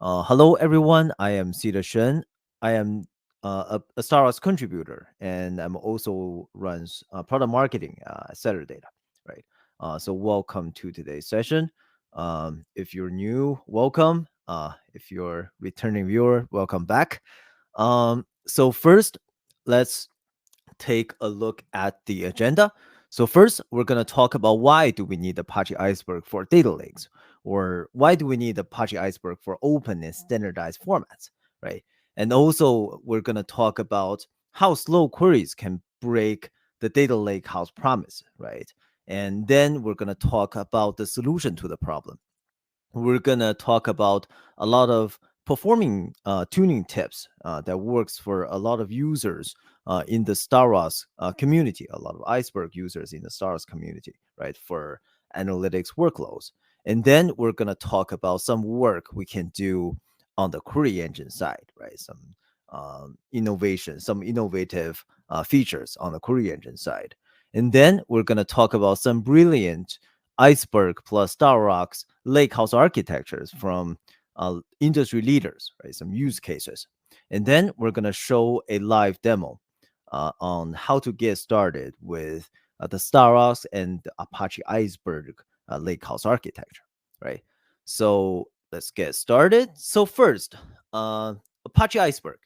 Hello, everyone. I am Sida Shen. I am a StarRocks contributor, and I'm also runs product marketing at Setter Data, right? So welcome to today's session. If you're new, welcome. If you're returning viewer, welcome back. So first, let's take a look at the agenda. So first, we're going to talk about why do we need Apache Iceberg for data lakes, or why do we need Apache Iceberg for open and standardized formats, right? And also, we're going to talk about how slow queries can break the data lakehouse promise, right? And then we're going to talk about the solution to the problem. We're gonna talk about a lot of performing tuning tips that works for a lot of users in the StarRocks community, a lot of Iceberg users in the StarRocks community, right, for analytics workloads. And then we're gonna talk about some work we can do on the query engine side, right? Some innovation, some innovative features on the query engine side. And then we're gonna talk about some brilliant Iceberg plus StarRocks Lakehouse architectures from industry leaders, right? Some use cases. And then we're going to show a live demo on how to get started with the StarRocks and the Apache Iceberg Lakehouse architecture, right? So let's get started. So first, Apache Iceberg.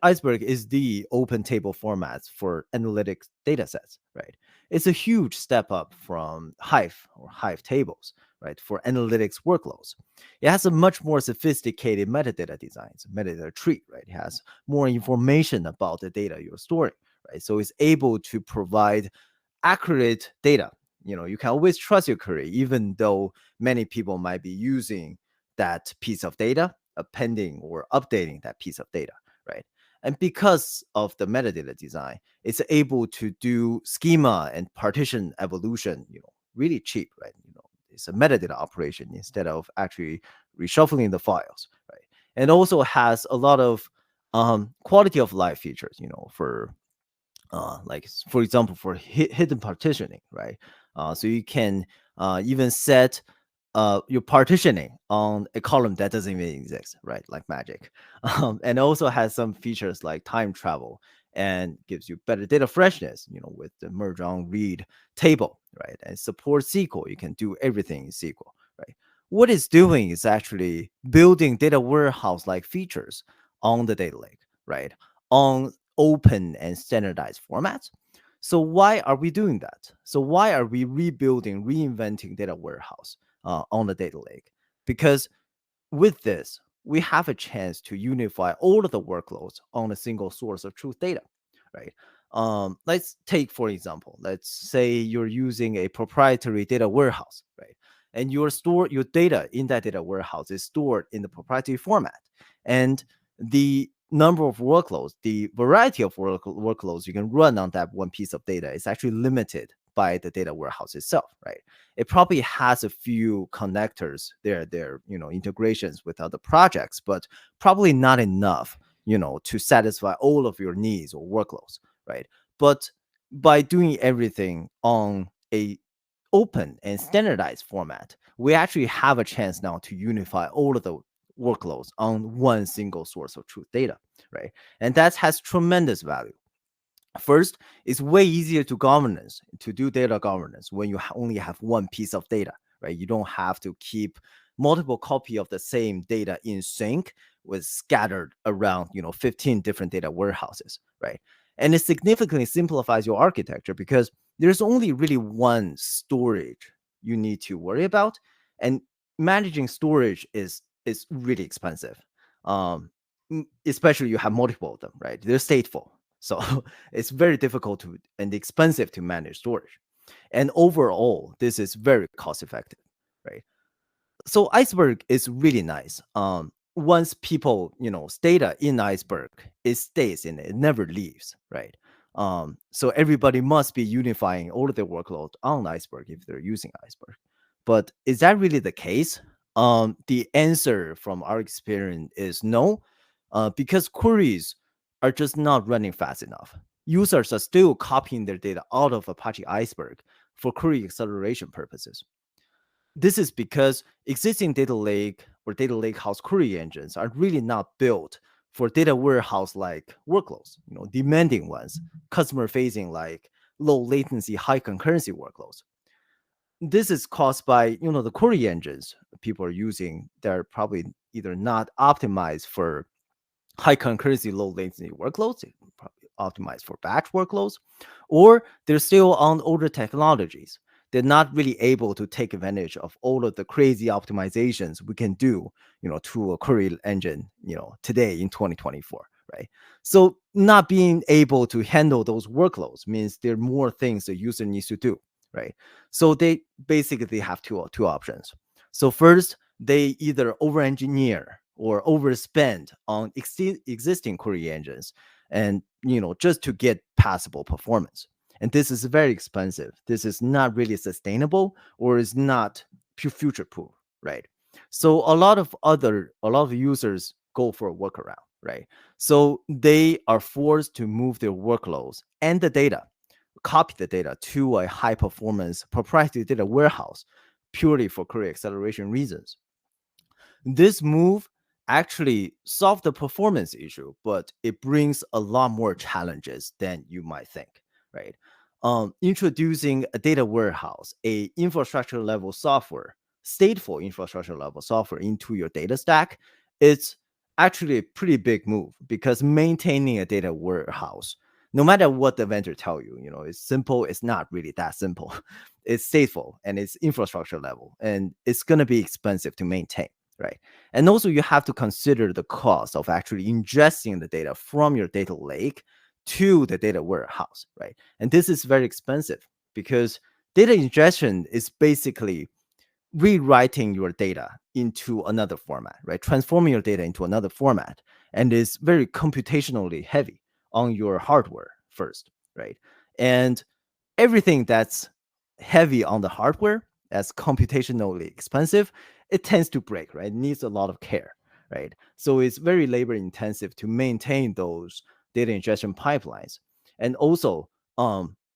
Iceberg is the open table formats for analytics datasets, right? It's a huge step up from Hive or Hive tables, right, for analytics workloads. It has a much more sophisticated metadata design, it's a metadata tree, right? It has more information about the data you're storing, right? So it's able to provide accurate data. You can always trust your query, even though many people might be using that piece of data, appending or updating that piece of data, right? And because of the metadata design, it's able to do schema and partition evolution, really cheap, right? It's a metadata operation instead of actually reshuffling the files, right? And also has a lot of quality of life features, for like for example, for hidden partitioning, right? So you can even set your partitioning on a column that doesn't even exist, right? Like magic. And also has some features like time travel and gives you better data freshness, with the merge on read table, right? And supports SQL. You can do everything in SQL, right? What it's doing is actually building data warehouse like features on the data lake, right? On open and standardized formats. So why are we doing that? So why are we rebuilding, reinventing data warehouse on the data lake? Because with this, we have a chance to unify all of the workloads on a single source of truth data, right? Let's take, for example, let's say you're using a proprietary data warehouse, right? And your data in that data warehouse is stored in the proprietary format. And the number of workloads, the variety of workloads you can run on that one piece of data is actually limited by the data warehouse itself, right? It probably has a few connectors there, integrations with other projects, but probably not enough, to satisfy all of your needs or workloads, right? But by doing everything on a open and standardized format, we actually have a chance now to unify all of the workloads on one single source of truth data, right? And that has tremendous value. First, it's way easier to do data governance when you only have one piece of data, right? You don't have to keep multiple copy of the same data in sync with scattered around, 15 different data warehouses, right? And it significantly simplifies your architecture because there's only really one storage you need to worry about, and managing storage is really expensive. Especially you have multiple of them, right? They're stateful, so it's very difficult and expensive to manage storage. And overall, this is very cost effective, right? So Iceberg is really nice. Once people, data in Iceberg, it stays in it, it never leaves, right? So everybody must be unifying all of their workload on Iceberg if they're using Iceberg. But is that really the case? The answer from our experience is no, because queries are just not running fast enough. Users are still copying their data out of Apache Iceberg for query acceleration purposes. This is because existing data lake or data lakehouse query engines are really not built for data warehouse like workloads, demanding ones, customer facing like low latency, high concurrency workloads. This is caused by, the query engines people are using. They're probably either not optimized for high concurrency, low latency workloads, probably optimized for batch workloads, or they're still on older technologies. They're not really able to take advantage of all of the crazy optimizations we can do, to a query engine, today in 2024, right? So not being able to handle those workloads means there are more things the user needs to do, right? So they basically have two options. So first, they either over-engineer or overspend on existing query engines and just to get passable performance, and this is very expensive. This is not really sustainable or is not future proof, right? So a lot of users go for a workaround, right? So they are forced to move their workloads and the data, copy the data to a high performance proprietary data warehouse purely for query acceleration reasons. This move actually solved the performance issue, but it brings a lot more challenges than you might think, right? Introducing a data warehouse, a infrastructure level software, stateful infrastructure level software into your data stack, it's actually a pretty big move because maintaining a data warehouse, no matter what the vendor tell you, it's simple. It's not really that simple. It's stateful and it's infrastructure level, and it's going to be expensive to maintain, right? And also, you have to consider the cost of actually ingesting the data from your data lake to the data warehouse, right? And this is very expensive because data ingestion is basically rewriting your data into another format, right? Transforming your data into another format, and is very computationally heavy on your hardware first, right? And everything that's heavy on the hardware, as computationally expensive, it tends to break, right? It needs a lot of care, right? So it's very labor intensive to maintain those data ingestion pipelines. And also,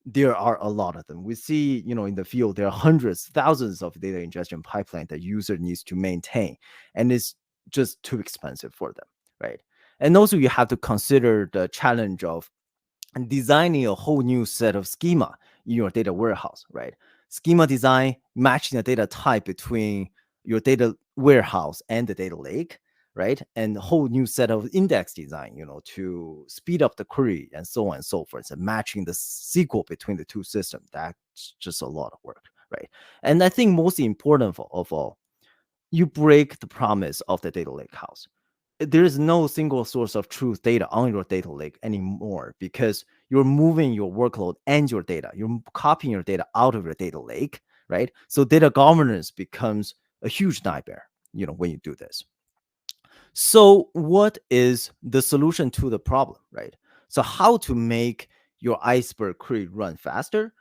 there are a lot of them. We see, in the field, there are hundreds, thousands of data ingestion pipeline that user needs to maintain, and it's just too expensive for them, right? And also, you have to consider the challenge of designing a whole new set of schema in your data warehouse, right? Schema design, matching the data type between your data warehouse and the data lake, right? And a whole new set of index design, to speed up the query and so on and so forth, and matching the SQL between the two systems. That's just a lot of work, right? And I think most important of all, you break the promise of the data lake house. There is no single source of truth data on your data lake anymore because you're moving your workload and your data. You're copying your data out of your data lake, right? So data governance becomes a huge nightmare, when you do this. So what is the solution to the problem, right? So how to make your Iceberg query run faster?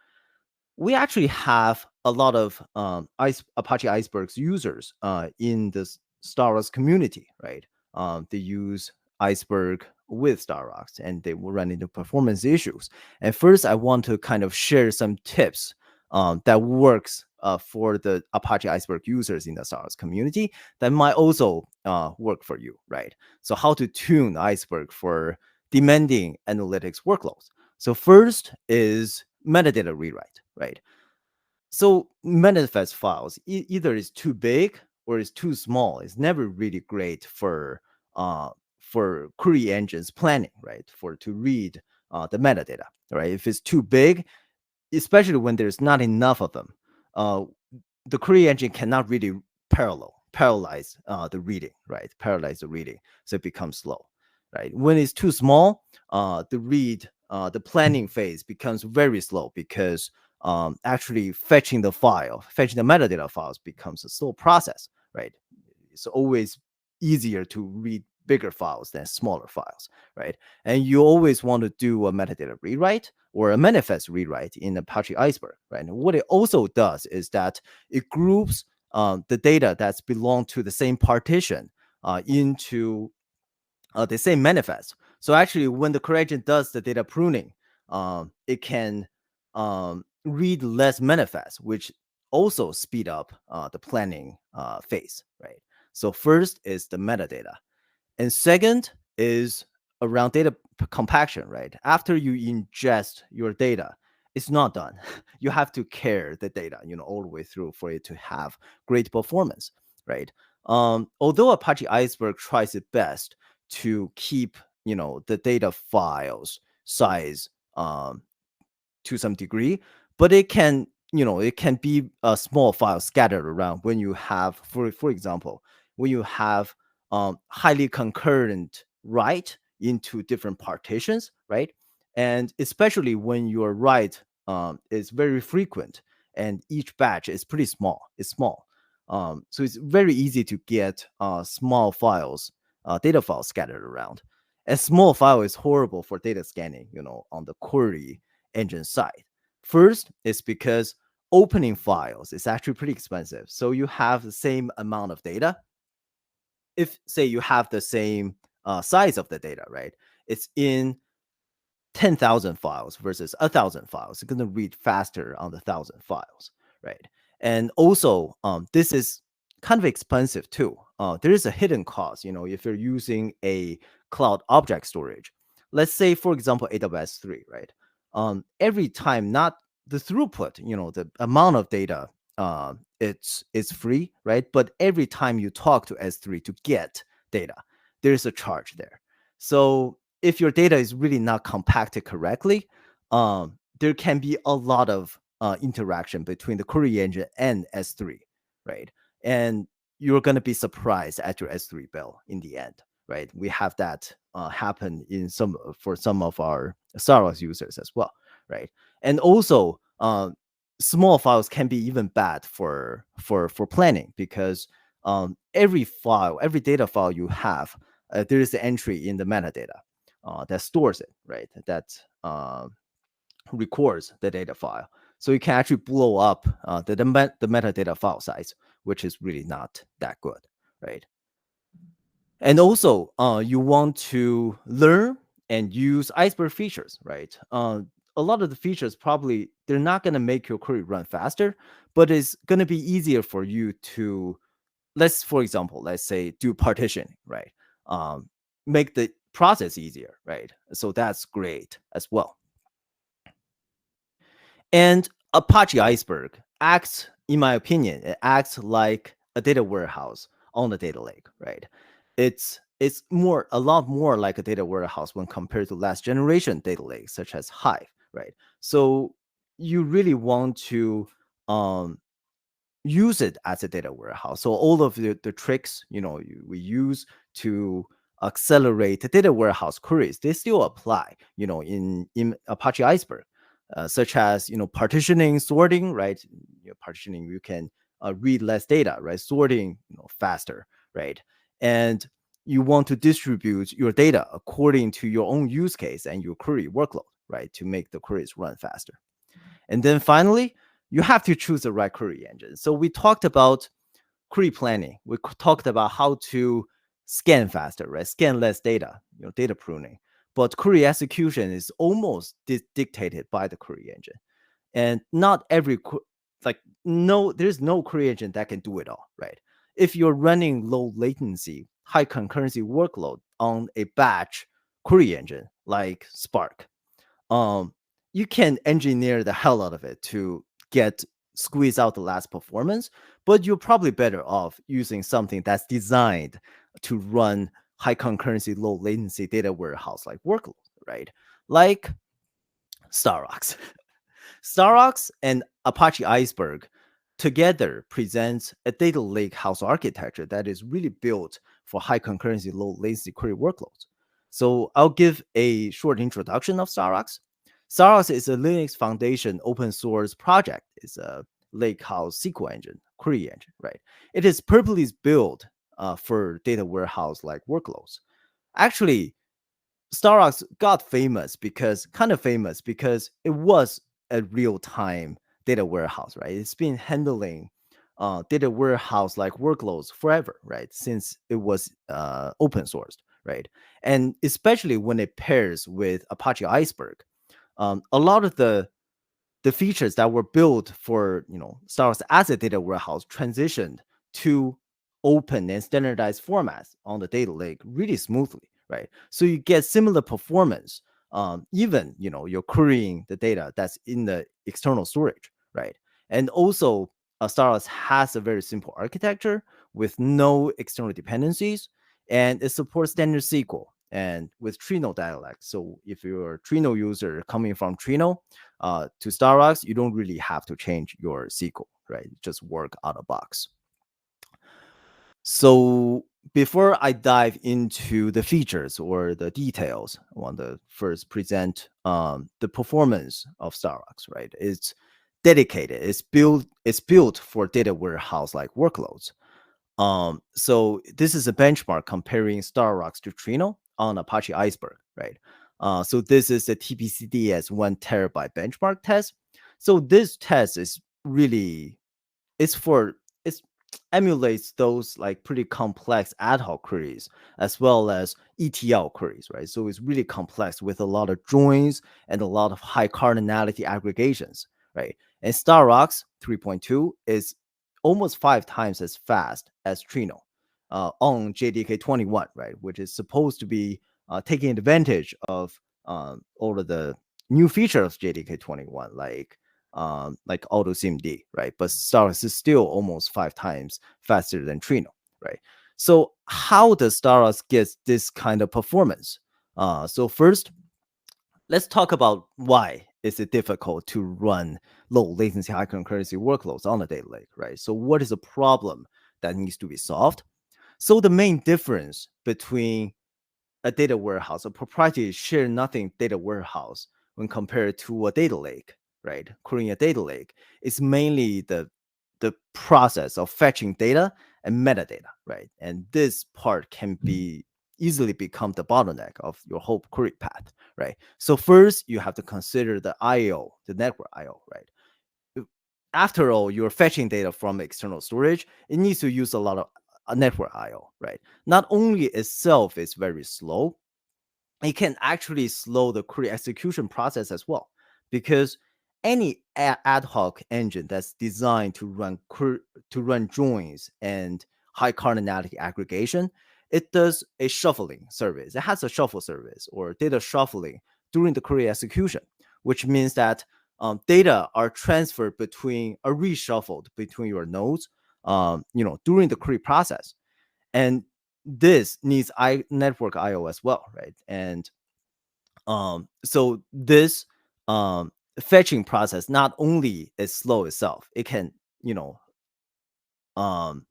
We actually have a lot of Apache Iceberg's users in the StarRocks community, right? They use Iceberg with StarRocks, and they will run into performance issues. And first, I want to kind of share some tips that works for the Apache Iceberg users in the StarRocks community that might also work for you, right? So how to tune Iceberg for demanding analytics workloads. So first is metadata rewrite, right? So manifest files either is too big or is too small. It's never really great for query engines planning, right? For to read the metadata, right? If it's too big, especially when there's not enough of them, uh, the query engine cannot really paralyze the reading, right? Paralyze the reading, so it becomes slow, right? When it's too small, the planning phase becomes very slow because actually fetching the metadata files becomes a slow process, right? It's always easier to read bigger files than smaller files, right? And you always want to do a metadata rewrite or a manifest rewrite in Apache Iceberg, right? And what it also does is that it groups the data that's belong to the same partition into the same manifest. So actually, when the query agent does the data pruning, it can read less manifest, which also speed up the planning phase, right? So first is the metadata, and second is around data compaction, right? After you ingest your data, it's not done. You have to care the data, all the way through for it to have great performance, right? Although Apache Iceberg tries its best to keep, the data files size to some degree, but it can be a small file scattered around when you have, for example, when you have highly concurrent write into different partitions, right? And especially when your write is very frequent and each batch is pretty small, it's small. So it's very easy to get small files, data files scattered around. A small file is horrible for data scanning, on the query engine side. First is because opening files is actually pretty expensive. So you have the same amount of data. If, say, you have the same size of the data, right? It's in 10,000 files versus 1,000 files. It's going to read faster on the 1,000 files, right? And also, this is kind of expensive too. There is a hidden cost, if you're using a cloud object storage. Let's say, for example, AWS 3, right? Every time, not the throughput, the amount of data, it's free, right? But every time you talk to S3 to get data, there's a charge there. So if your data is really not compacted correctly, there can be a lot of interaction between the query engine and S3, right? And you're going to be surprised at your S3 bill in the end, right? We have that happen for some of our StarRocks users as well, right? And also, small files can be even bad for planning, because every data file you have, there is an entry in the metadata that stores it, right? That records the data file. So you can actually blow up the metadata file size, which is really not that good, right? And also, you want to learn and use Iceberg features, right? A lot of the features, probably they're not going to make your query run faster, but it's going to be easier for you to, for example, let's say, do partitioning, right? Make the process easier, right? So that's great as well. And Apache Iceberg acts, in my opinion, it acts like a data warehouse on the data lake, right? It's a lot more like a data warehouse when compared to last generation data lakes such as Hive, right? So you really want to use it as a data warehouse. So all of the tricks, we use to accelerate the data warehouse queries, they still apply, in Apache Iceberg, such as, partitioning, sorting, right? Partitioning, you can read less data, right? Sorting, faster, right? And you want to distribute your data according to your own use case and your query workload, right? To make the queries run faster. And then finally, you have to choose the right query engine. So we talked about query planning. We talked about how to scan faster, right? Scan less data, data pruning. But query execution is almost dictated by the query engine. And not every, there's no query engine that can do it all, right? If you're running low latency, high concurrency workload on a batch query engine like Spark, you can engineer the hell out of it to squeeze out the last performance, but you're probably better off using something that's designed to run high concurrency, low latency data warehouse like workload, right? Like StarRocks. StarRocks and Apache Iceberg together presents a data lakehouse architecture that is really built for high concurrency, low latency query workloads. So I'll give a short introduction of StarRocks. StarRocks is a Linux Foundation open source project. It's a Lakehouse SQL engine, query engine, right? It is purposely built for data warehouse like workloads. Actually, StarRocks got kind of famous because it was a real-time data warehouse, right? It's been handling data warehouse like workloads forever, right? Since it was open sourced, right? And especially when it pairs with Apache Iceberg, a lot of the the features that were built for StarRocks as a data warehouse transitioned to open and standardized formats on the data lake really smoothly, right? So you get similar performance, even you're querying the data that's in the external storage, right? And also, StarRocks has a very simple architecture with no external dependencies, and it supports standard SQL and with Trino dialect. So if you're a Trino user coming from Trino to StarRocks, you don't really have to change your SQL, right? Just work out of box. So before I dive into the features or the details, I want to first present the performance of StarRocks, right? It's dedicated. It's built for data warehouse like workloads. So this is a benchmark comparing StarRocks to Trino on Apache Iceberg, right? So this is the TPCDS 1 terabyte benchmark test. So this test is really it's emulates those like pretty complex ad hoc queries as well as ETL queries, right? So it's really complex with a lot of joins and a lot of high cardinality aggregations, right? And StarRocks 3.2 is almost 5 times as fast as Trino on JDK 21, right? Which is supposed to be taking advantage of all of the new features of JDK 21, like auto SIMD, right? But StarRocks is still almost 5 times faster than Trino, right? So how does StarRocks get this kind of performance? So first, let's talk about why is it difficult to run low latency, high concurrency workloads on the data lake, right? So what is the problem that needs to be solved? So the main difference between a data warehouse, a proprietary share nothing data warehouse, when compared to a data lake, right? Querying a data lake is mainly the process of fetching data and metadata, right? And this part can be easily become the bottleneck of your whole query path, right? So first, you have to consider the IO, the network IO, right? After all, you're fetching data from external storage. It needs to use a lot of network IO, right? Not only itself is very slow, it can actually slow the query execution process as well, because any ad hoc engine that's designed to run joins and high cardinality aggregation, it does a shuffling service. It has a shuffle service or data shuffling during the query execution, which means that data are transferred reshuffled between your nodes, during the query process. And this needs network IO as well, right? And so this fetching process not only is slow itself, it can you know um,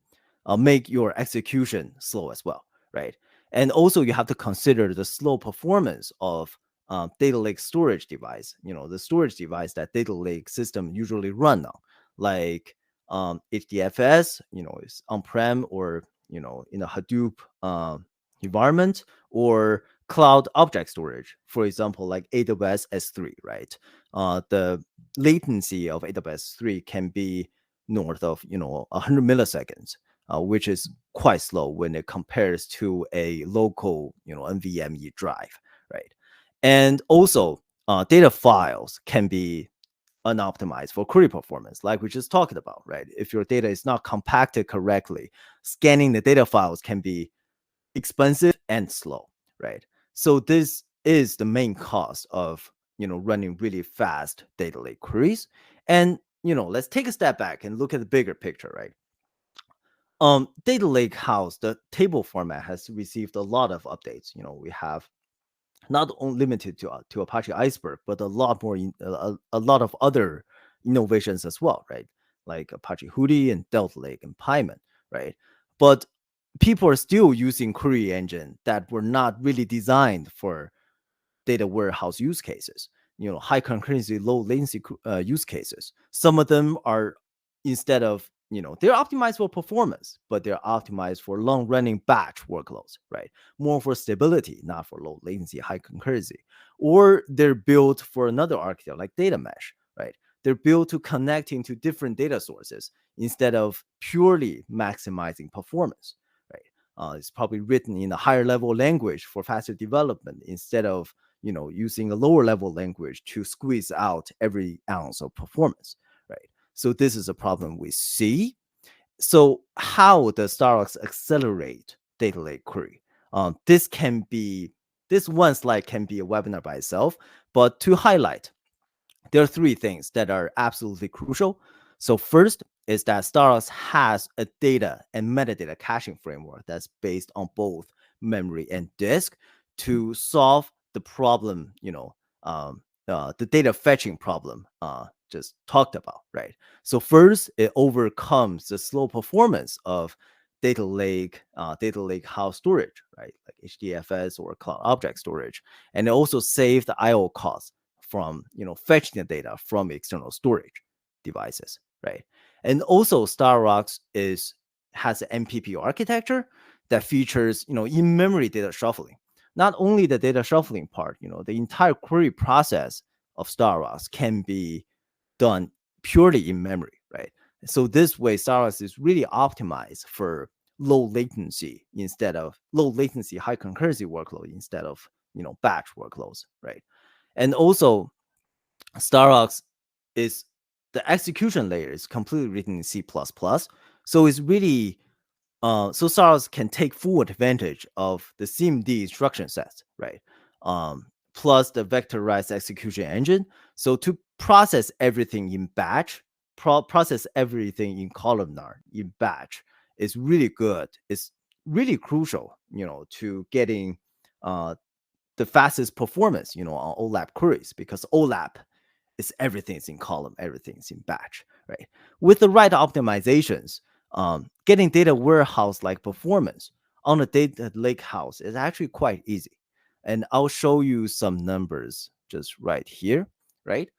make your execution slow as well, right? And also you have to consider the slow performance of data lake storage device, the storage device that data lake system usually run on, like HDFS, is on-prem or, in a Hadoop environment, or cloud object storage, for example, like AWS S3, right? The latency of AWS S3 can be north of 100 milliseconds, which is quite slow when it compares to a local NVMe drive, right? And also data files can be unoptimized for query performance, like we just talked about, right? If your data is not compacted correctly, scanning the data files can be expensive and slow, right? So this is the main cost of running really fast data lake queries. And let's take a step back and look at the bigger picture, right? Data Lakehouse, the table format has received a lot of updates. We have not only limited to Apache Iceberg, but a lot more, a lot of other innovations as well, right? Like Apache Hudi and Delta Lake and Python, right? But people are still using query engine that were not really designed for data warehouse use cases, high concurrency, low latency use cases. Some of them are, instead of, they're optimized for performance, but they're optimized for long running batch workloads, right? More for stability, not for low latency, high concurrency. Or they're built for another architecture like data mesh, right? They're built to connecting to different data sources instead of purely maximizing performance, right? It's probably written in a higher level language for faster development instead of using a lower level language to squeeze out every ounce of performance, right? So this is a problem we see. So how does StarRocks accelerate data lake query? This one slide can be a webinar by itself, but to highlight, there are three things that are absolutely crucial. So first is that StarRocks has a data and metadata caching framework that's based on both memory and disk to solve the problem, the data fetching problem just talked about, right? So first, it overcomes the slow performance of data lakehouse storage, right? Like HDFS or cloud object storage. And it also saves the IO costs from fetching the data from external storage devices, right? And also StarRocks has an MPP architecture that features in-memory data shuffling. Not only the data shuffling part, the entire query process of StarRocks can be done purely in memory, right? So this way, StarRocks is really optimized for low latency, high concurrency workload instead of batch workloads, right? And also, StarRocks is the execution layer is completely written in C++. So it's really so StarRocks can take full advantage of the CMD instruction sets, right? Plus the vectorized execution engine. So to process everything in batch, process everything in columnar in batch is really good. It's really crucial, to getting the fastest performance, on OLAP queries, because OLAP is everything's in column, everything's in batch, right? With the right optimizations, getting data warehouse like performance on a data lakehouse is actually quite easy. And I'll show you some numbers just right here, right?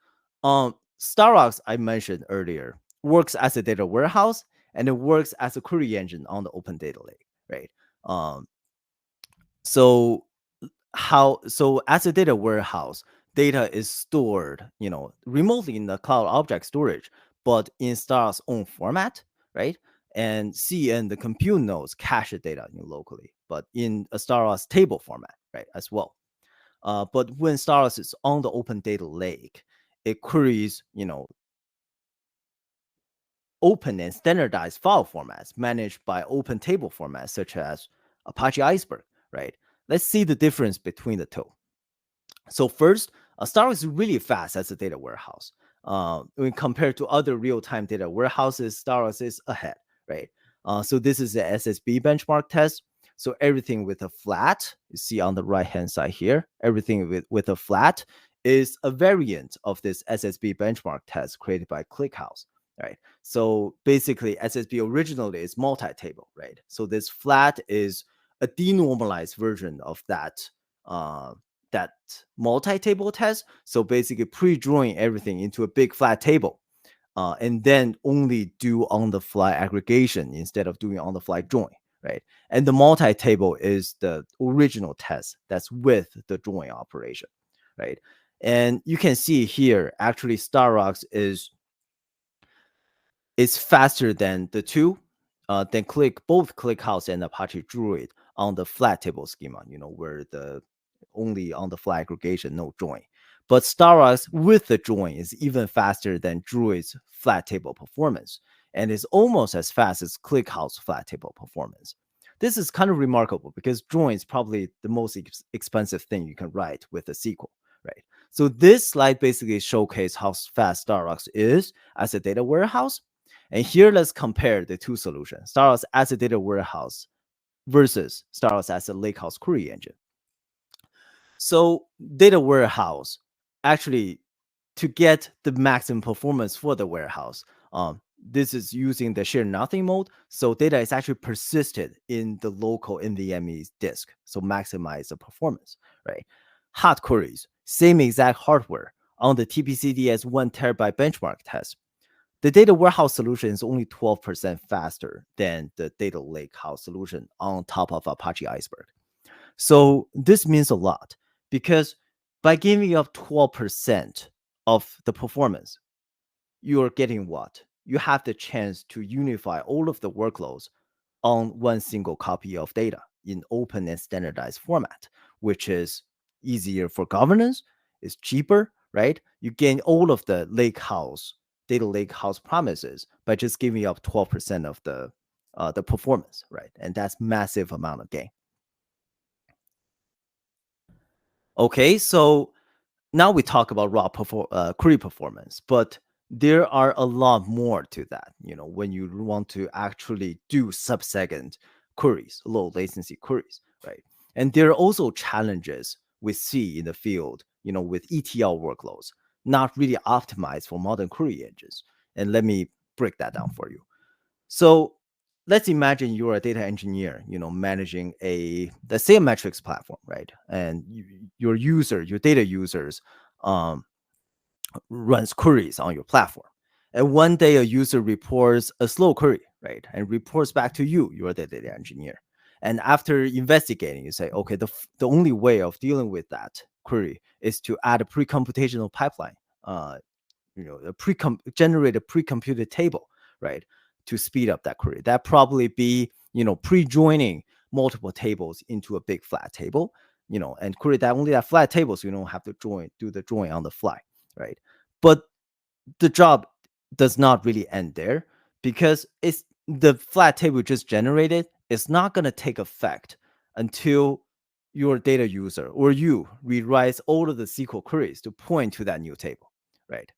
StarRocks, I mentioned earlier, works as a data warehouse and it works as a query engine on the open data lake, right? So as a data warehouse, data is stored, remotely in the cloud object storage, but in StarRocks' own format, right? And CN, the compute nodes, cache the data locally, but in a StarRocks table format, right, as well. But when StarRocks is on the open data lake, it queries, open and standardized file formats managed by open table formats such as Apache Iceberg, right? Let's see the difference between the two. So first, StarRocks is really fast as a data warehouse. When compared to other real-time data warehouses, StarRocks is ahead, right? So this is the SSB benchmark test. So everything with a flat, you see on the right-hand side here, everything with a flat is a variant of this SSB benchmark test created by ClickHouse, right? So basically, SSB originally is multi-table, right? So this flat is a denormalized version of that multi-table test. So basically pre-drawing everything into a big flat table, and then only do on-the-fly aggregation instead of doing on-the-fly join, right? And the multi-table is the original test that's with the join operation, right? And you can see here, actually, StarRocks is faster than the two, than both ClickHouse and Apache Druid on the flat table schema, where the only on the fly aggregation, no join. But StarRocks with the join is even faster than Druid's flat table performance, and is almost as fast as ClickHouse flat table performance. This is kind of remarkable because join is probably the most expensive thing you can write with a SQL, right? So this slide basically showcases how fast StarRocks is as a data warehouse. And here, let's compare the two solutions, StarRocks as a data warehouse versus StarRocks as a Lakehouse query engine. So data warehouse, actually, to get the maximum performance for the warehouse, this is using the share nothing mode. So data is actually persisted in the local NVMe disk, so maximize the performance, right? Hot queries, same exact hardware on the TPCDS 1 terabyte benchmark test. The data warehouse solution is only 12% faster than the data lakehouse solution on top of Apache Iceberg. So this means a lot because by giving up 12% of the performance, you're getting what? You have the chance to unify all of the workloads on one single copy of data in open and standardized format, which is easier for governance, it's cheaper, right? You gain all of the Lakehouse, Data Lakehouse promises by just giving up 12% of the performance, right? And that's massive amount of gain. Okay, so now we talk about raw query performance, but there are a lot more to that. When you want to actually do sub-second queries, low latency queries, right? And there are also challenges we see in the field, with ETL workloads, not really optimized for modern query engines. And let me break that down for you. So let's imagine you're a data engineer, managing let's say a metrics platform, right? And your data users runs queries on your platform. And one day a user reports a slow query, right? And reports back to you, you're the data engineer. And after investigating, you say, okay, the only way of dealing with that query is to add a pre-computational pipeline, generate a pre-computed table, right, to speed up that query. That probably be pre-joining multiple tables into a big flat table, and query that flat table, so you don't have to do the join on the fly, right? But the job does not really end there, because it's the flat table just generated. It's not going to take effect until your data user or you rewrites all of the SQL queries to point to that new table, right?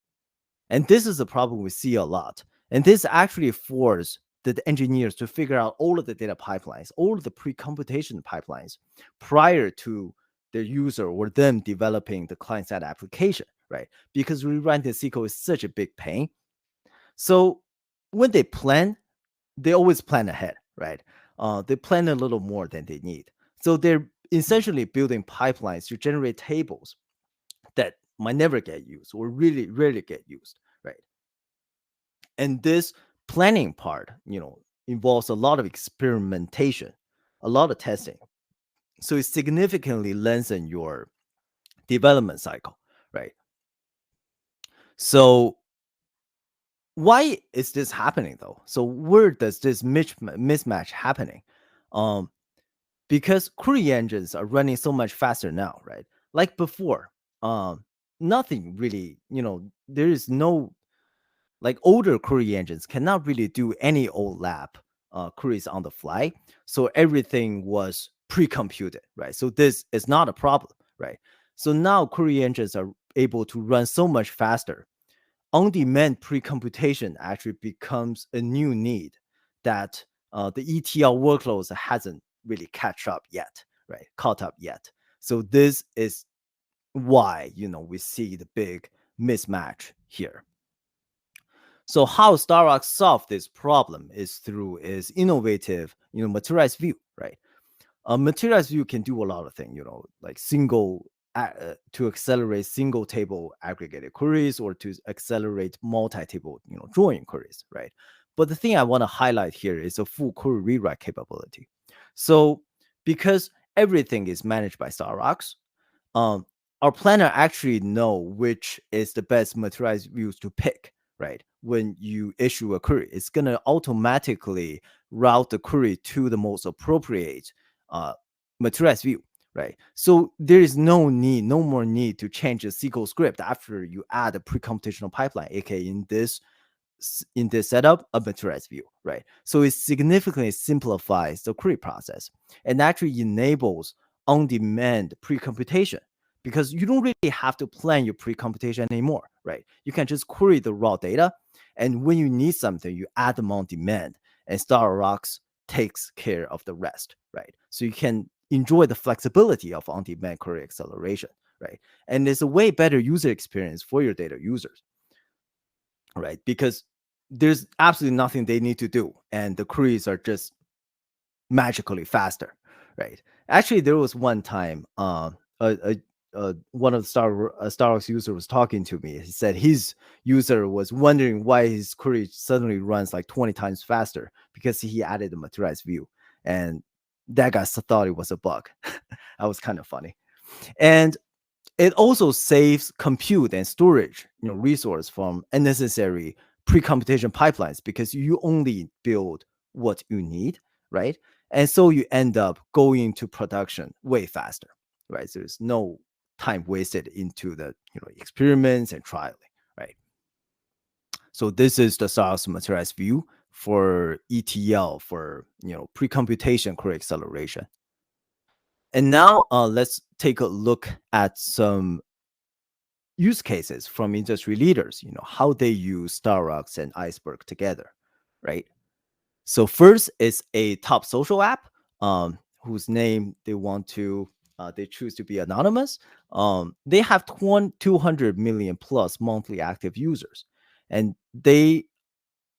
And this is a problem we see a lot. And this actually forces the engineers to figure out all of the data pipelines, all of the pre-computation pipelines prior to the user or them developing the client-side application, right? Because rewriting SQL is such a big pain. So when they plan, they always plan ahead, right? They plan a little more than they need. So they're essentially building pipelines to generate tables that might never get used or really rarely get used, right? And this planning part, involves a lot of experimentation, a lot of testing. So it significantly lengthens your development cycle, right? So why is this happening though? So where does this mismatch happening? Because query engines are running so much faster now, right? Like before, nothing really, there is no, like, older query engines cannot really do any OLAP queries on the fly. So everything was pre-computed, right? So this is not a problem, right? So now query engines are able to run so much faster. On-demand pre-computation actually becomes a new need that the ETL workloads hasn't really caught up yet. So this is why, we see the big mismatch here. So how StarRocks solve this problem is through its innovative, Materialized View, right? Materialized View can do a lot of things, like to accelerate single table aggregated queries, or to accelerate multi-table, join queries, right? But the thing I want to highlight here is a full query rewrite capability. So because everything is managed by StarRocks, our planner actually know which is the best Materialized views to pick, right? When you issue a query, it's going to automatically route the query to the most appropriate Materialized view, right? So there is no more need to change the SQL script after you add a pre-computational pipeline, aka in this setup, a Materialized view, right? So it significantly simplifies the query process and actually enables on-demand pre-computation, because you don't really have to plan your pre-computation anymore, right? You can just query the raw data, and when you need something, you add them on demand, and StarRocks takes care of the rest, right? So you can enjoy the flexibility of on-demand query acceleration, right? And it's a way better user experience for your data users, right? Because there's absolutely nothing they need to do, and the queries are just magically faster, right? Actually, there was one time, one of the StarRocks user was talking to me. He said his user was wondering why his query suddenly runs like 20 times faster, because he added a Materialized view, and that guy thought it was a bug. That was kind of funny. And it also saves compute and storage, resource from unnecessary pre-computation pipelines, because you only build what you need, right? And so you end up going into production way faster, right? So there's no time wasted into the experiments and trialing, right? So this is the StarRocks Materialized View for ETL, for pre-computation query acceleration. And now let's take a look at some use cases from industry leaders, how they use StarRocks and Iceberg together, right? So first is a top social app, whose name they choose to be anonymous. They have 200 million plus monthly active users, and they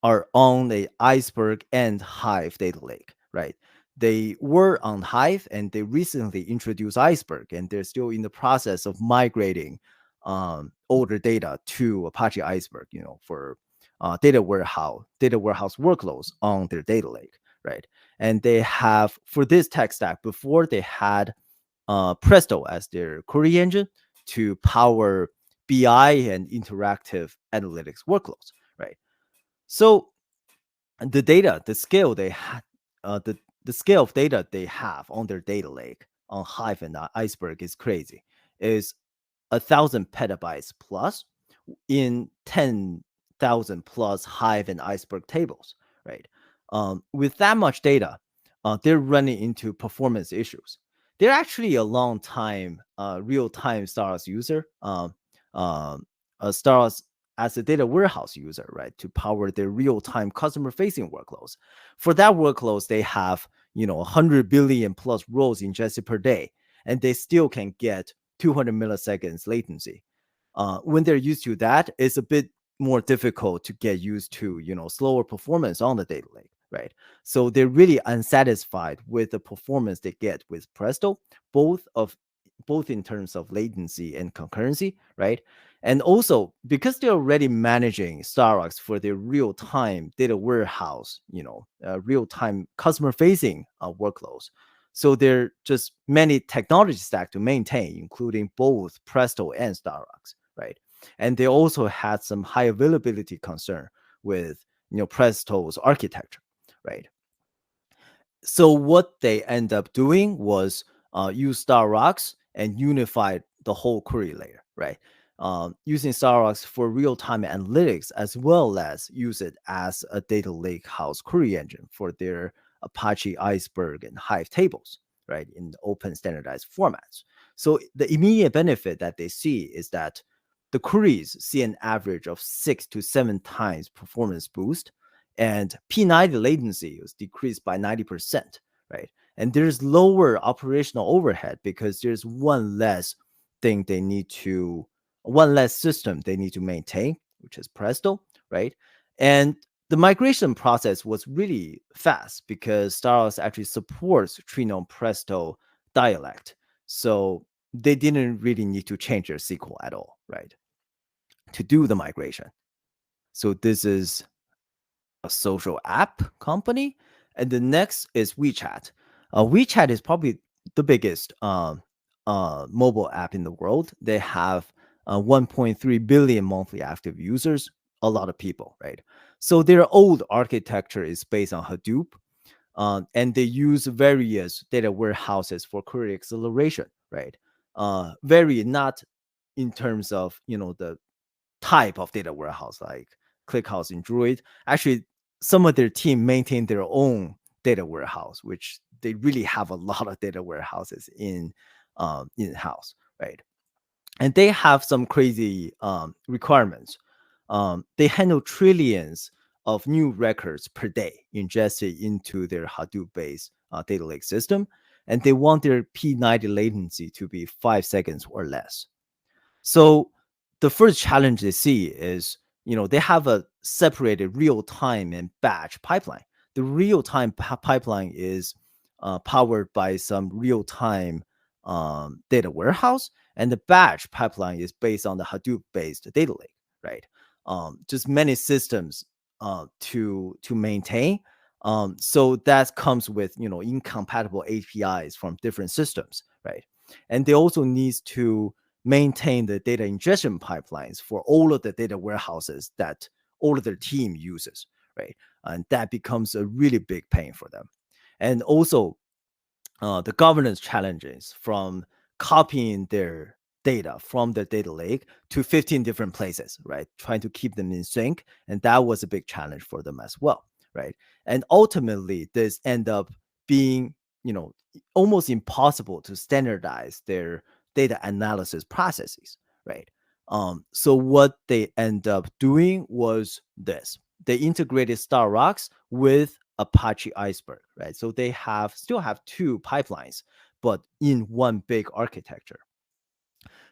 are on the Iceberg and Hive data lake, right? They were on Hive and they recently introduced Iceberg, and they're still in the process of migrating older data to Apache Iceberg, for data warehouse workloads on their data lake, right? And they have, for this tech stack, before they had Presto as their query engine to power BI and interactive analytics workloads, right? So the data, the scale they had, the scale of data they have on their data lake on Hive and Iceberg is crazy. Is 1,000 petabytes plus in 10,000 plus Hive and Iceberg tables, right? With that much data, they're running into performance issues. They're actually a long time, real-time StarRocks user, StarRocks as a data warehouse user, right, to power their real-time customer-facing workloads. For that workloads, they have 100 billion plus rows ingested per day, and they still can get 200 milliseconds latency. When they're used to that, it's a bit more difficult to get used to slower performance on the data lake, right? So they're really unsatisfied with the performance they get with Presto, both in terms of latency and concurrency, right? And also because they're already managing StarRocks for their real-time data warehouse, real-time customer-facing workloads. So there are just many technology stack to maintain, including both Presto and StarRocks, right? And they also had some high availability concern with Presto's architecture, right? So what they end up doing was use StarRocks and unify the whole query layer, right? Using StarRocks for real-time analytics, as well as use it as a data lakehouse query engine for their Apache Iceberg and Hive tables, right, in open standardized formats. So the immediate benefit that they see is that the queries see an average of 6 to 7 times performance boost, and P90 latency was decreased by 90%, right? And there's lower operational overhead because there's one less system they need to maintain, which is Presto, right? And the migration process was really fast because StarRocks actually supports Trino Presto dialect. So they didn't really need to change their SQL at all, right, to do the migration. So this is a social app company. And the next is WeChat. WeChat is probably the biggest mobile app in the world. They have 1.3 billion monthly active users, a lot of people, right? So their old architecture is based on Hadoop, and they use various data warehouses for query acceleration, right? Very not in terms of the type of data warehouse like ClickHouse and Druid. Actually, some of their team maintain their own data warehouse, which they really have a lot of data warehouses in-house, right? And they have some crazy requirements. They handle trillions of new records per day ingested into their Hadoop-based data lake system, and they want their P90 latency to be 5 seconds or less. So the first challenge they see is, they have a separated real-time and batch pipeline. The real-time pipeline is powered by some real-time data warehouse, and the batch pipeline is based on the Hadoop-based data lake, right? Just many systems to maintain. So that comes with incompatible APIs from different systems, right? And they also needs to maintain the data ingestion pipelines for all of the data warehouses that all of their team uses, right? And that becomes a really big pain for them. And also the governance challenges from copying their data from the data lake to 15 different places, right? Trying to keep them in sync. And that was a big challenge for them as well, right? And ultimately, this end up being, almost impossible to standardize their data analysis processes, right? So what they end up doing was this. They integrated StarRocks with Apache Iceberg, right? So they still have two pipelines, but in one big architecture.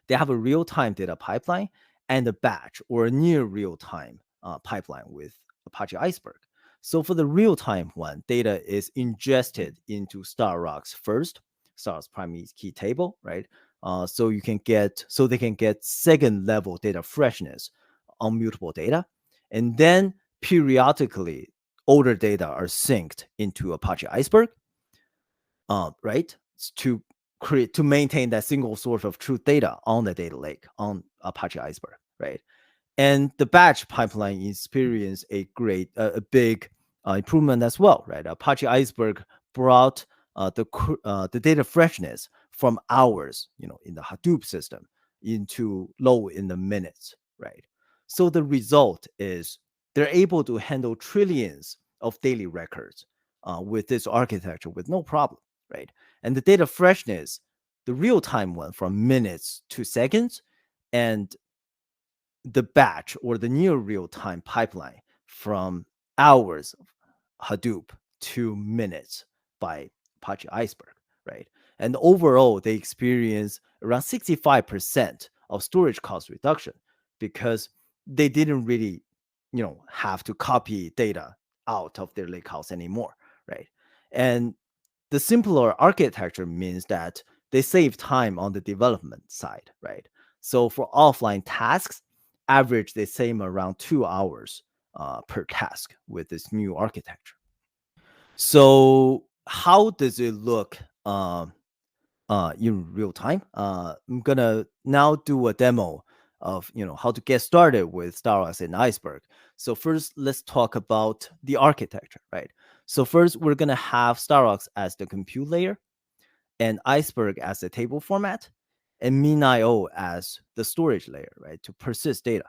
They have a real-time data pipeline and a batch or a near real-time pipeline with Apache Iceberg. So for the real-time one, data is ingested into StarRocks first, StarRocks primary key table, right? So they can get second level data freshness on mutable data, and then periodically older data are synced into Apache Iceberg, right? To maintain that single source of truth data on the data lake on Apache Iceberg, right? And the batch pipeline experienced a big improvement as well, right? Apache Iceberg brought the data freshness from hours, in the Hadoop system into low in the minutes, right? So the result is they're able to handle trillions of daily records with this architecture with no problem, right? And the data freshness, the real time one from minutes to seconds, and the batch or the near real time pipeline from hours of Hadoop to minutes by Apache Iceberg, right? And overall, they experience around 65% of storage cost reduction because they didn't really, have to copy data out of their lakehouse anymore, right? And the simpler architecture means that they save time on the development side, right? So for offline tasks, average they save around 2 hours per task with this new architecture. So how does it look in real time? I'm gonna now do a demo of how to get started with StarRocks and Iceberg. So first, let's talk about the architecture, right? So first, we're gonna have StarRocks as the compute layer, and Iceberg as the table format, and MinIO as the storage layer, right, to persist data.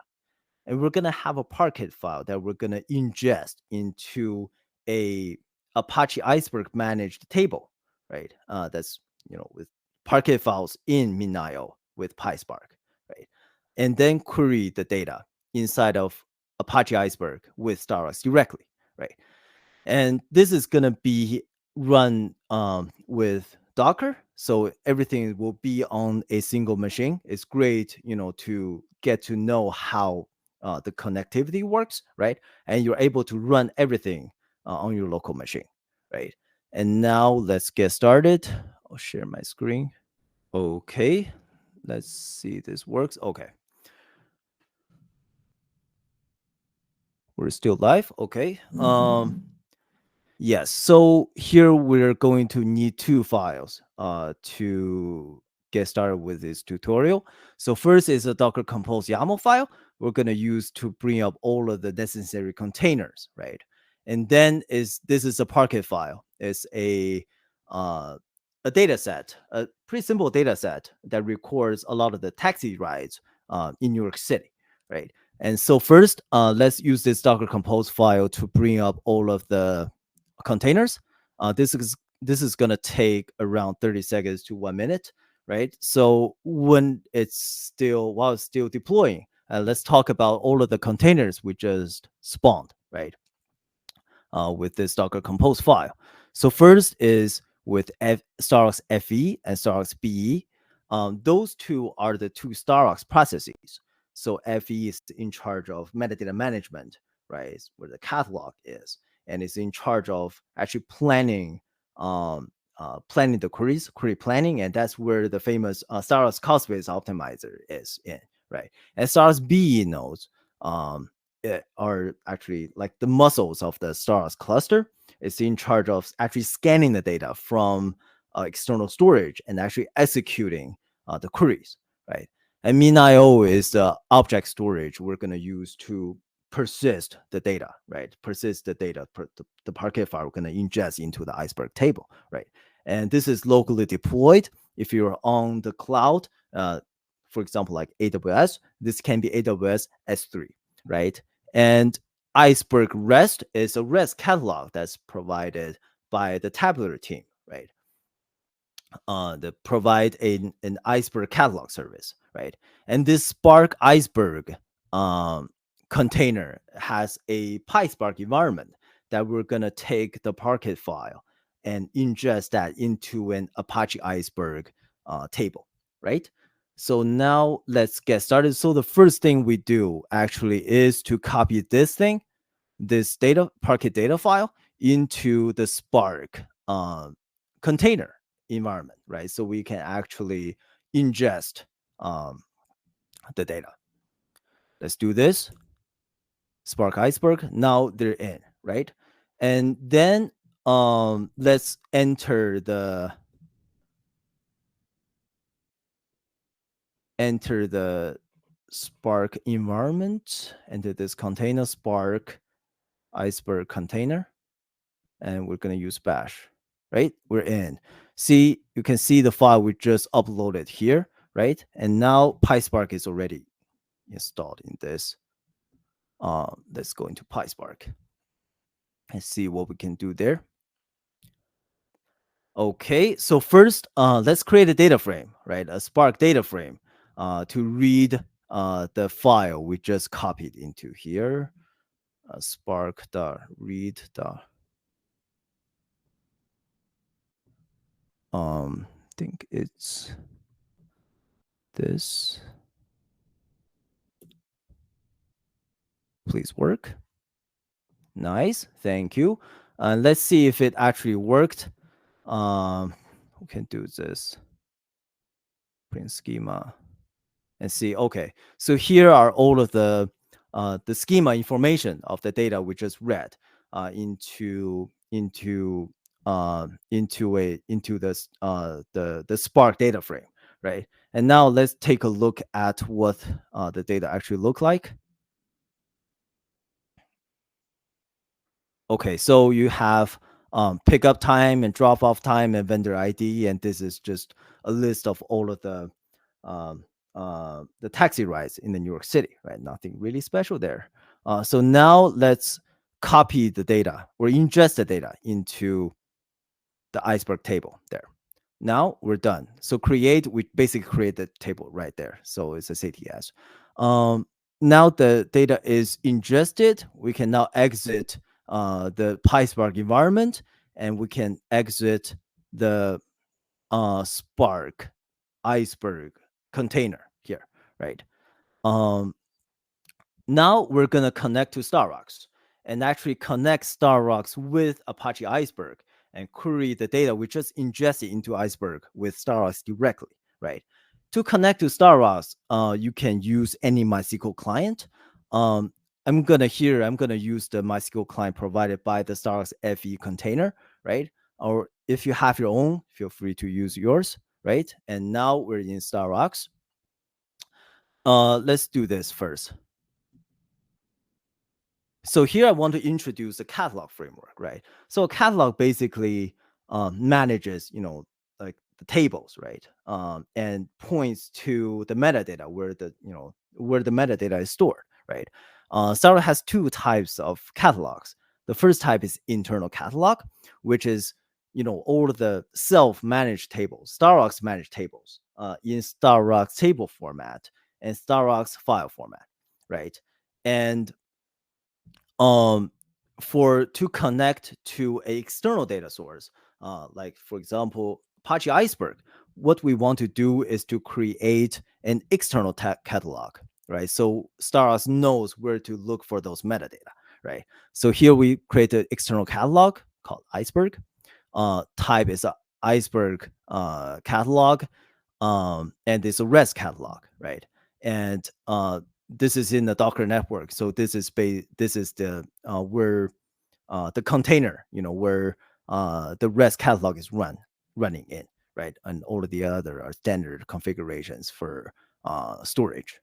And we're gonna have a Parquet file that we're gonna ingest into a Apache Iceberg managed table, right? That's with Parquet files in MinIO with PySpark, right? And then query the data inside of Apache Iceberg with StarRocks directly, right? And this is gonna be run with Docker, so everything will be on a single machine. It's great, to get to know how the connectivity works, right? And you're able to run everything on your local machine, right? And now let's get started. I'll share my screen. Okay, let's see if this works. Okay, we're still live. Okay. Yes. So here we're going to need two files to get started with this tutorial. So first is a Docker Compose YAML file we're going to use to bring up all of the necessary containers, right? And then this is a Parquet file. It's a data set, a pretty simple data set that records a lot of the taxi rides in New York City, right? And so first, let's use this Docker Compose file to bring up all of the containers. This is gonna take around 30 seconds to 1 minute, right? So while it's still deploying, let's talk about all of the containers we just spawned, right? With this Docker Compose file. So first is with StarRocks FE and StarRocks BE. Those two are the two StarRocks processes. So FE is in charge of metadata management, right? It's where the catalog is, and it's in charge of actually planning the query planning, and that's where the famous StarRocks cost-based optimizer is in, right? And StarRocks BE nodes are actually like the muscles of the StarRocks cluster. It's in charge of actually scanning the data from external storage and actually executing the queries, right? And MinIO is the object storage we're going to use to persist the data, right? Persist the data, the Parquet file we're going to ingest into the Iceberg table, right? And this is locally deployed. If you're on the cloud, for example, like AWS, this can be AWS S3, right? And Iceberg REST is a REST catalog that's provided by the Tabular team, right? That provide an Iceberg catalog service, right? And this Spark Iceberg container has a PySpark environment that we're gonna take the Parquet file and ingest that into an Apache Iceberg table, right? So now let's get started. So the first thing we do actually is to copy this thing, this data Parquet data file into the Spark container environment, right? So we can actually ingest the data. Let's do this. Spark Iceberg. Now they're in, right? And then let's enter the Spark environment, enter this container Spark Iceberg container, and we're gonna use bash, right? We're in. See, you can see the file we just uploaded here, right? And now PySpark is already installed in this. Let's go into PySpark and see what we can do there. Okay, so first, let's create a data frame, right? A Spark data frame to read the file we just copied into here. Spark.read. I think it's this. Please work. Nice, thank you. Let's see if it actually worked. We can do this. Print schema and see. Okay, so here are all of the schema information of the data we just read into the Spark data frame, right? And now let's take a look at what the data actually look like. Okay, so you have pickup time and drop off time and vendor ID, and this is just a list of all of the taxi rides in the New York City, right? Nothing really special there. So now let's copy the data or ingest the data into the Iceberg table there. Now we're done. So we basically create the table right there. So it's a CTS. Now the data is ingested. We can now exit the PySpark environment, and we can exit the Spark Iceberg container here, right? Now we're gonna connect to StarRocks and actually connect StarRocks with Apache Iceberg and query the data we just ingested into Iceberg with StarRocks directly, right? To connect to StarRocks, you can use any MySQL client. I'm gonna use the MySQL client provided by the StarRocks FE container, right? Or if you have your own, feel free to use yours, right? And now we're in StarRocks. Let's do this first. So here I want to introduce a catalog framework, right? So a catalog basically manages, like the tables, right? And points to the metadata where the metadata is stored, right? StarRocks has two types of catalogs. The first type is internal catalog, which is all of the self-managed tables, StarRocks managed tables in StarRocks table format and StarRocks file format, right? And to connect to an external data source, like for example, Apache Iceberg, what we want to do is to create an external catalog, right? So StarRocks knows where to look for those metadata, right? So here we create an external catalog called Iceberg. Type is a Iceberg catalog, and it's a REST catalog, right? And this is in the Docker network. So this is the where the container, where the REST catalog is running in, right? And all of the other are standard configurations for storage.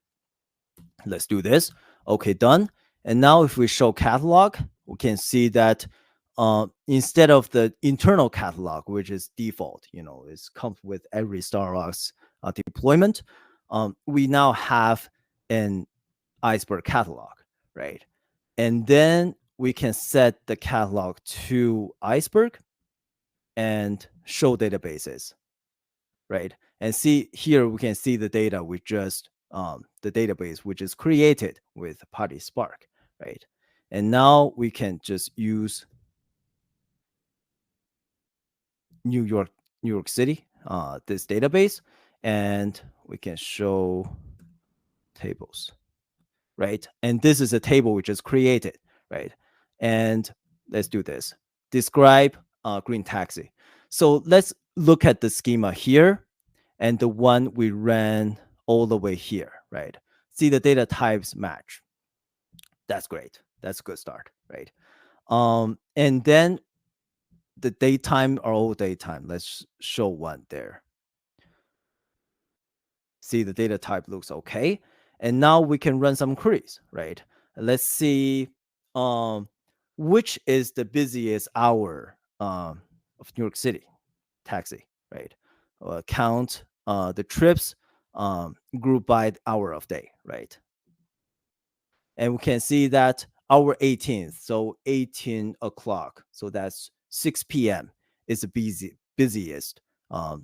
Let's do this. Okay, done. And now if we show catalog, we can see that instead of the internal catalog, which is default, it comes with every StarRocks deployment. we now have an Iceberg catalog, right? And then we can set the catalog to Iceberg and show databases, right? And see here, we can see the data we just, the database which is created with Apache Spark, right? And now we can just use New York City, this database, and we can show tables, right? And this is a table we just created, right? And let's do this. Describe green taxi. So let's look at the schema here and the one we ran all the way here, right? See the data types match. That's great. That's a good start, right? And then the daytime are all daytime. Let's show one there. See the data type looks okay. And now we can run some queries, right? Let's see which is the busiest hour of New York City taxi, right? Count the trips group by the hour of day, right? And we can see that hour 18th, so 18 o'clock, so that's 6 p.m. is the busiest of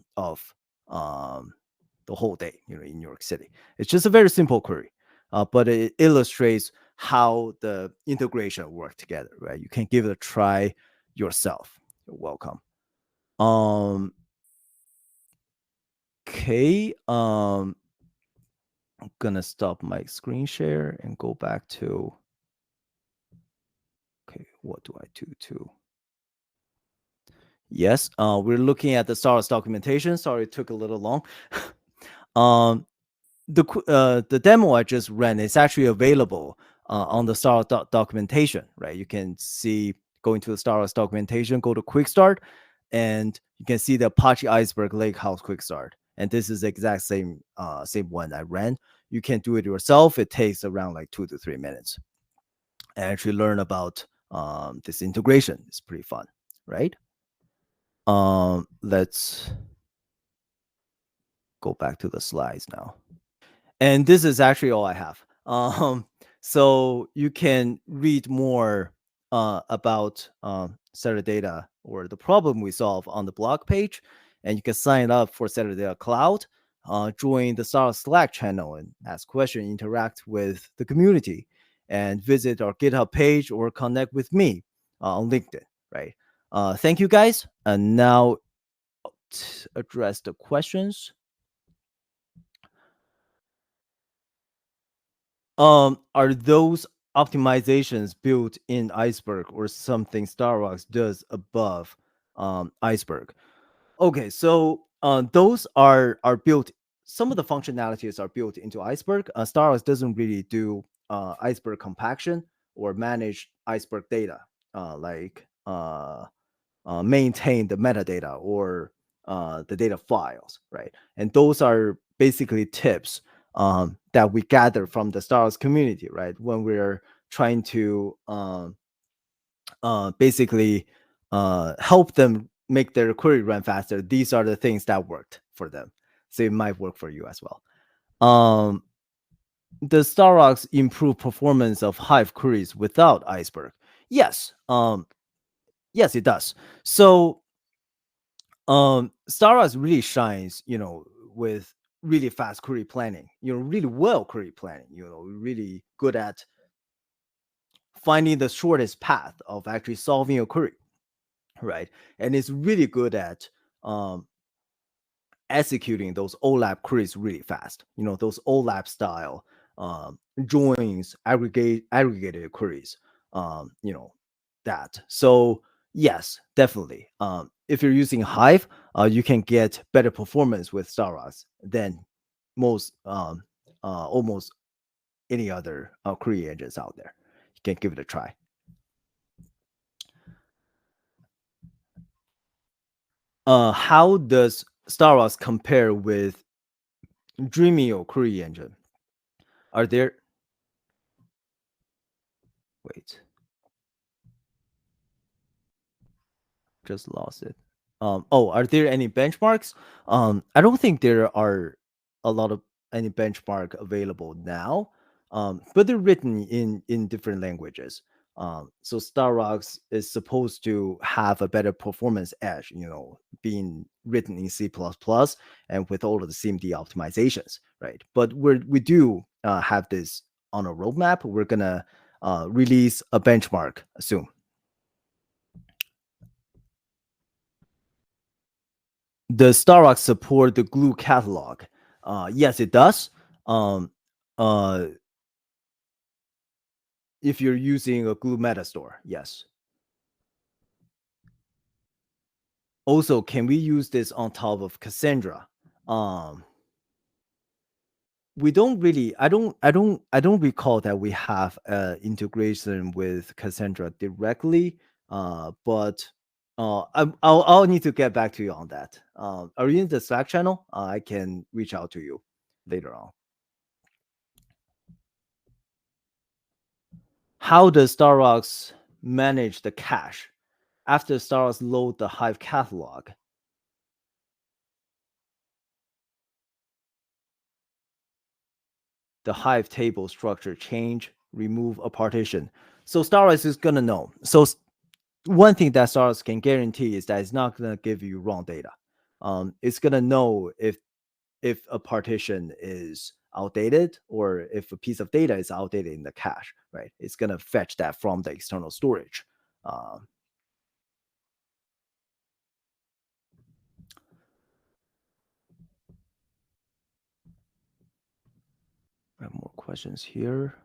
the whole day, in New York City. It's just a very simple query, but it illustrates how the integration work together, right? You can give it a try yourself. You're welcome. Okay. I'm gonna stop my screen share and go back to. Okay, what do I do to? Yes, we're looking at the StarRocks documentation. Sorry, it took a little long. um, the demo I just ran is actually available on the StarRocks documentation, right? You can see, go into the StarRocks documentation, go to Quick Start, and you can see the Apache Iceberg Lakehouse Quick Start. And this is the exact same one I ran. You can do it yourself. It takes around like 2 to 3 minutes. And actually learn about this integration. It's pretty fun, right? Let's go back to the slides now. And this is actually all I have. So you can read more about Data or the problem we solve on the blog page, and you can sign up for Data Cloud, join the StarRocks Slack channel and ask questions, interact with the community, and visit our GitHub page or connect with me on LinkedIn, right? Thank you guys. And now to address the questions. Are those optimizations built in Iceberg or something StarRocks does above Iceberg? Okay, so those are built. Some of the functionalities are built into Iceberg. StarRocks doesn't really do Iceberg compaction or manage Iceberg data, like maintain the metadata or the data files, right? And those are basically tips that we gather from the StarRocks community, right? When we're trying to basically help them make their query run faster, these are the things that worked for them. So it might work for you as well. The StarRocks improve performance of Hive queries without Iceberg. Yes, yes, it does. So StarRocks really shines, with really fast query planning, really well query planning, really good at finding the shortest path of actually solving a query, right? And it's really good at executing those OLAP queries really fast, those OLAP style joins, aggregated queries, that. So yes, definitely. If you're using Hive, you can get better performance with StarRocks than most almost any other query engines out there. You can give it a try. How does StarRocks compare with Dremio query engine? Are there? Wait, just lost it. Are there any benchmarks? I don't think there are a lot of any benchmark available now, but they're written in different languages. So StarRocks is supposed to have a better performance edge, being written in C++ and with all of the CMD optimizations, right? But we do have this on a roadmap. We're gonna release a benchmark soon. Does StarRocks support the glue catalog? Yes, it does. Um, uh, if you're using a glue metastore, yes. Also, can we use this on top of Cassandra? We don't really. I don't recall that we have integration with Cassandra directly. But I'll need to get back to you on that. Are you in the Slack channel? I can reach out to you later on. How does StarRocks manage the cache after StarRocks load the Hive catalog? The Hive table structure change, remove a partition. So StarRocks is gonna know. So one thing that StarRocks can guarantee is that it's not gonna give you wrong data. It's gonna know if a partition is outdated or if a piece of data is outdated in the cache, right? It's gonna fetch that from the external storage. Um, I have more questions here.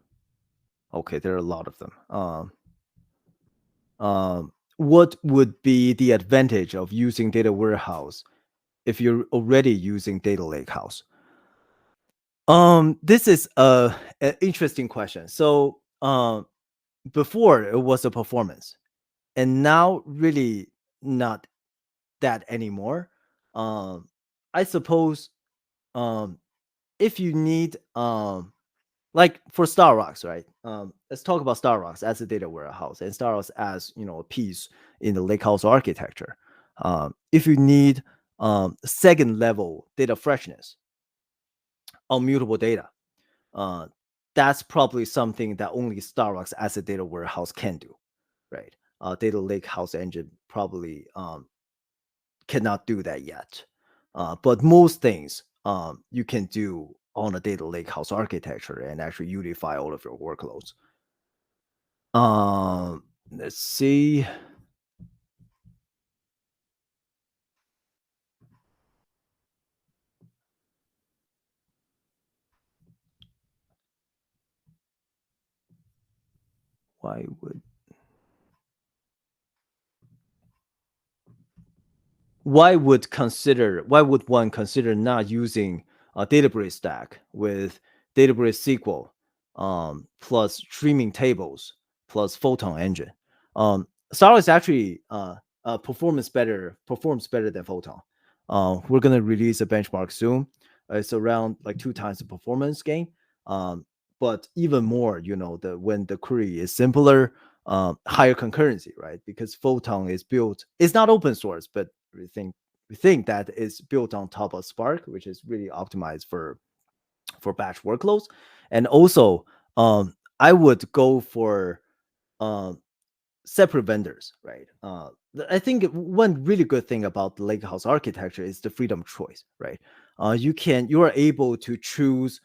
Okay, there are a lot of them. What would be the advantage of using Data Warehouse if you're already using Data Lakehouse? This is an interesting question. So, before it was a performance, and now really not that anymore. I suppose, um, if you need, like for StarRocks, right? Let's talk about StarRocks as a data warehouse and StarRocks as a piece in the Lakehouse architecture. If you need second level data freshness on mutable data, uh, that's probably something that only StarRocks as a data warehouse can do, right? Data Lakehouse engine probably cannot do that yet. But most things you can do on a data lakehouse architecture and actually unify all of your workloads. Let's see. Why would why would one consider not using a Databricks stack with Databricks SQL plus streaming tables plus Photon engine? Starless actually performs better than Photon. We're gonna release a benchmark soon. It's around like 2 times the performance gain. But even more, when the query is simpler, higher concurrency, right? Because Photon is built, it's not open source, but we think that it's built on top of Spark, which is really optimized for batch workloads. And also, I would go for um, separate vendors, right? I think one really good thing about the Lakehouse architecture is the freedom of choice, right? You are able to choose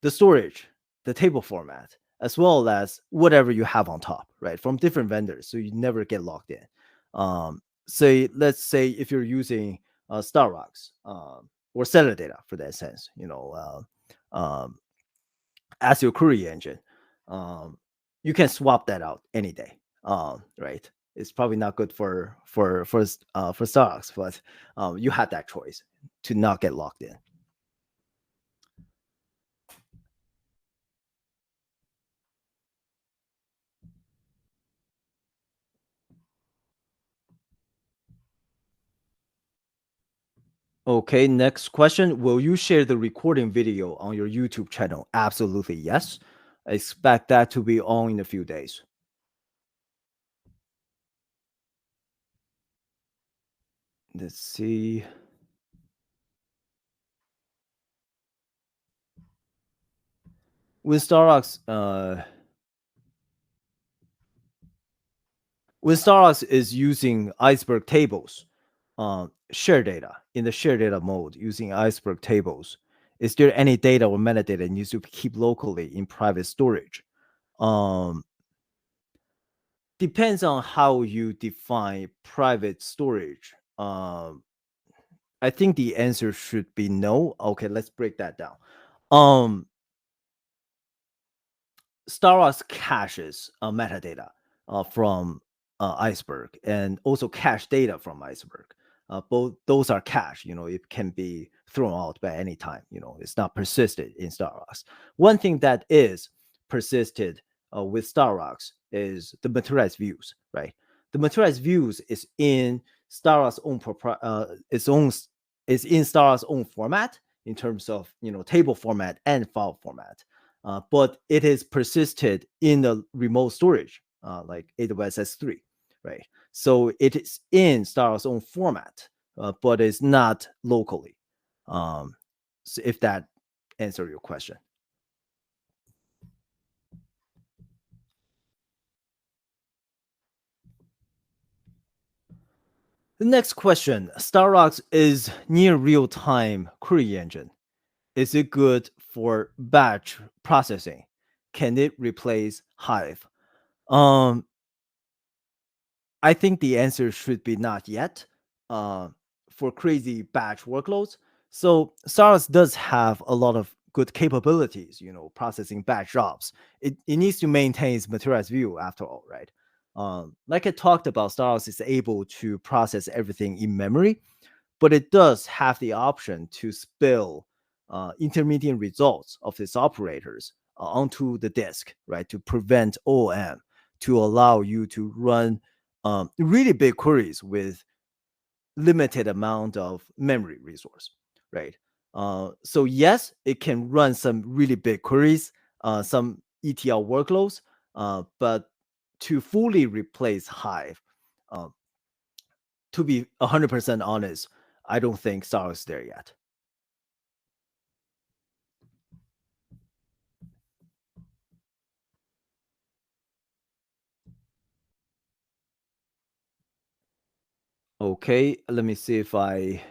the storage, the table format, as well as whatever you have on top, right? From different vendors, so you never get locked in. Let's say if you're using StarRocks or Data for that sense, as your query engine, you can swap that out any day, right? It's probably not good for StarRocks, but you had that choice to not get locked in. Okay, next question. Will you share the recording video on your YouTube channel? Absolutely, yes. I expect that to be on in a few days. Let's see. when StarRocks is using Iceberg tables, share data in the share data mode using Iceberg tables, is there any data or metadata needs to keep locally in private storage? Depends on how you define private storage. I think the answer should be no. Okay, let's break that down. StarRocks caches metadata from Iceberg and also cache data from Iceberg. Both those are cache. It can be thrown out by any time. It's not persisted in StarRocks. One thing that is persisted with StarRocks is the materialized views, right? The materialized views is in StarRocks is in StarRocks own format in terms of table format and file format. But it is persisted in the remote storage, like AWS S3, right? So it is in StarRocks own format, but it's not locally. So if that answers your question. The next question, StarRocks is near real-time query engine. Is it good for batch processing? Can it replace Hive? I think the answer should be not yet for crazy batch workloads. So StarRocks does have a lot of good capabilities, processing batch jobs. It needs to maintain its materialized view after all, right? Like I talked about, StarRocks is able to process everything in memory, but it does have the option to spill intermediate results of its operators onto the disk, right? To prevent OOM, to allow you to run really big queries with limited amount of memory resource, right? So yes, it can run some really big queries, some ETL workloads, but to fully replace Hive, to be 100% honest, I don't think StarRocks is there yet. Okay, let me see if I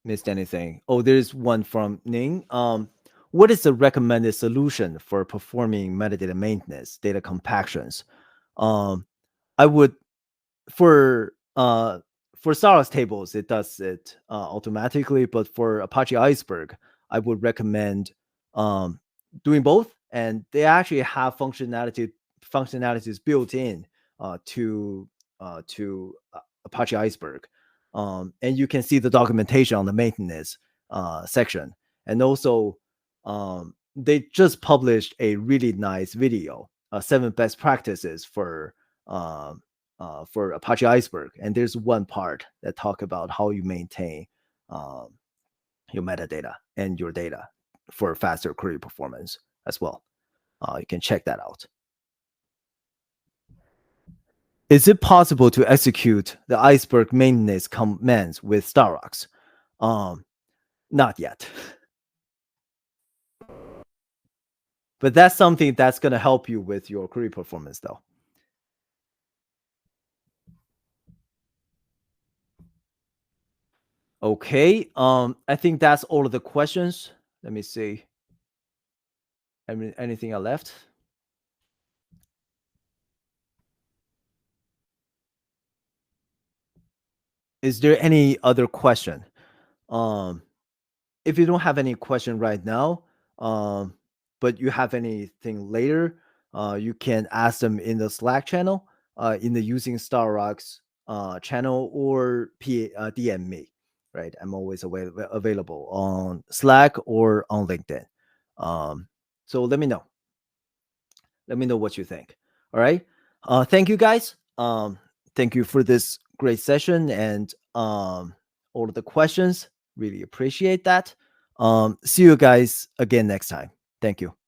missed anything. Oh, there's one from Ning. What is the recommended solution for performing metadata maintenance, data compactions? I would for StarRocks tables, it does it automatically, but for Apache Iceberg, I would recommend doing both, and they actually have functionalities built in to Apache Iceberg. And you can see the documentation on the maintenance section. And also, they just published a really nice video, 7 best practices for Apache Iceberg. And there's one part that talk about how you maintain your metadata and your data for faster query performance as well. You can check that out. Is it possible to execute the Iceberg maintenance commands with StarRocks? Not yet. But that's something that's going to help you with your query performance, though. Okay. I think that's all of the questions. Let me see. Anything I left? Is there any other question? If you don't have any question right now, but you have anything later, you can ask them in the Slack channel, in the Using StarRocks channel, or DM me, right? I'm always available on Slack or on LinkedIn. So let me know. Let me know what you think. All right. Thank you, guys. Thank you for this great session and all of the questions. Really appreciate that. See you guys again next time. Thank you.